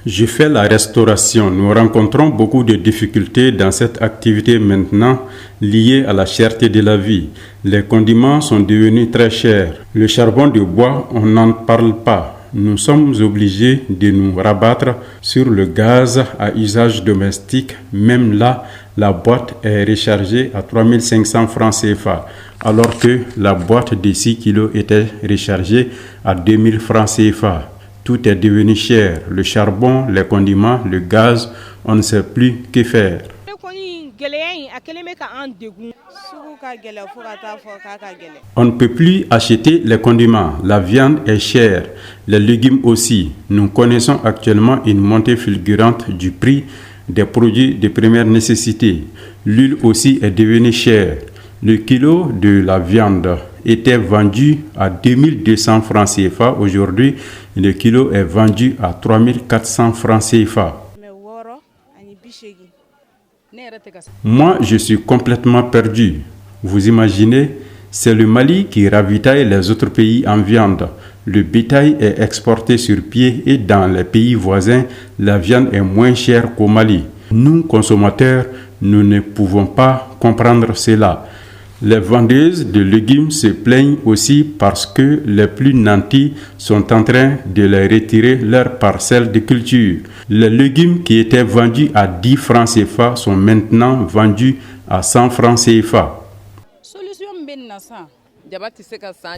Je fais la restauration. Nous rencontrons beaucoup de difficultés dans cette activité maintenant liées à la cherté de la vie. Les condiments sont devenus très chers. Le charbon de bois, on n'en parle pas. Nous sommes obligés de nous rabattre sur le gaz à usage domestique. Même là, la boîte est rechargée à 3500 francs CFA, alors que la boîte de 6 kilos était rechargée à 2000 francs CFA. Tout est devenu cher. Le charbon, les condiments, le gaz, on ne sait plus que faire. On ne peut plus acheter les condiments. La viande est chère. Les légumes aussi. Nous connaissons actuellement une montée fulgurante du prix des produits de première nécessité. L'huile aussi est devenue chère. Le kilo de la viande était vendu à 2200 francs CFA. Aujourd'hui, le kilo est vendu à 3400 francs CFA. Moi, je suis complètement perdu. Vous imaginez, c'est le Mali qui ravitaille les autres pays en viande. Le bétail est exporté sur pied et dans les pays voisins, la viande est moins chère qu'au Mali. Nous, consommateurs, nous ne pouvons pas comprendre cela. Les vendeuses de légumes se plaignent aussi parce que les plus nantis sont en train de les retirer leurs parcelles de culture. Les légumes qui étaient vendus à 10 francs CFA sont maintenant vendus à 100 francs CFA.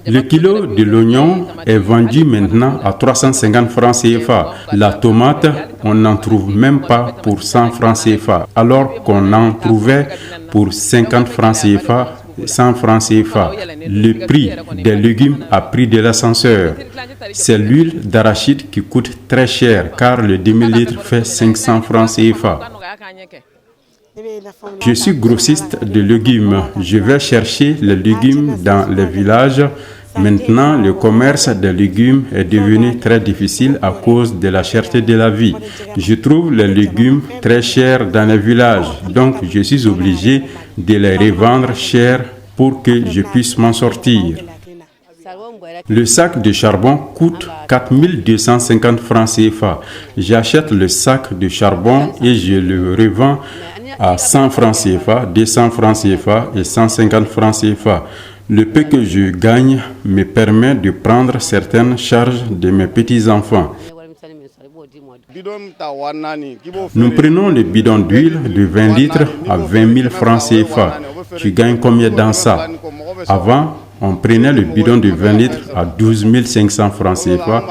Le kilo de l'oignon est vendu maintenant à 350 francs CFA. La tomate, on n'en trouve même pas pour 100 francs CFA, alors qu'on en trouvait pour 50 francs CFA. 100 francs CFA. Le prix des légumes a pris de l'ascenseur. C'est l'huile d'arachide qui coûte très cher car le demi-litre fait 500 francs CFA. Je suis grossiste de légumes. Je vais chercher les légumes dans les villages. Maintenant, le commerce des légumes est devenu très difficile à cause de la cherté de la vie. Je trouve les légumes très chers dans les villages, donc je suis obligé de les revendre cher pour que je puisse m'en sortir. Le sac de charbon coûte 4250 francs CFA. J'achète le sac de charbon et je le revends à 100 francs CFA, 200 francs CFA et 150 francs CFA. Le peu que je gagne me permet de prendre certaines charges de mes petits-enfants. Nous prenons le bidon d'huile de 20 litres à 20 000 francs CFA. Tu gagnes combien dans ça? Avant, on prenait le bidon de 20 litres à 12 500 francs CFA,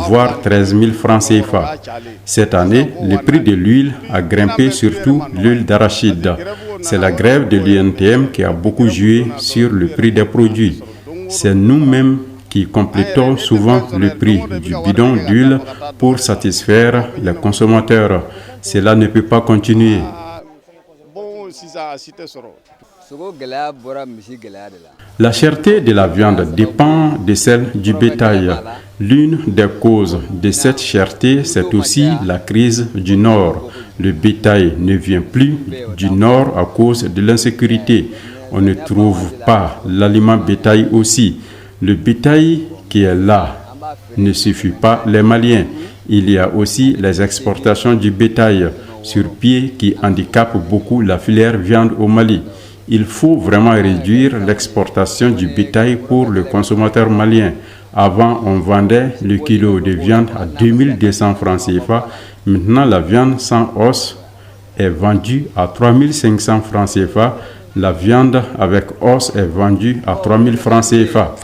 voire 13 000 francs CFA. Cette année, le prix de l'huile a grimpé, surtout l'huile d'arachide. C'est la grève de l'UNTM qui a beaucoup joué sur le prix des produits. C'est nous-mêmes qui complétons souvent le prix du bidon d'huile pour satisfaire les consommateurs. Cela ne peut pas continuer. La cherté de la viande dépend de celle du bétail. L'une des causes de cette cherté, c'est aussi la crise du Nord. Le bétail ne vient plus du Nord à cause de l'insécurité. On ne trouve pas l'aliment bétail aussi. Le bétail qui est là ne suffit pas les Maliens. Il y a aussi les exportations du bétail sur pied qui handicapent beaucoup la filière viande au Mali. Il faut vraiment réduire l'exportation du bétail pour le consommateur malien. Avant, on vendait le kilo de viande à 2200 francs CFA. Maintenant, la viande sans os est vendue à 3500 francs CFA. La viande avec os est vendue à 3000 francs CFA.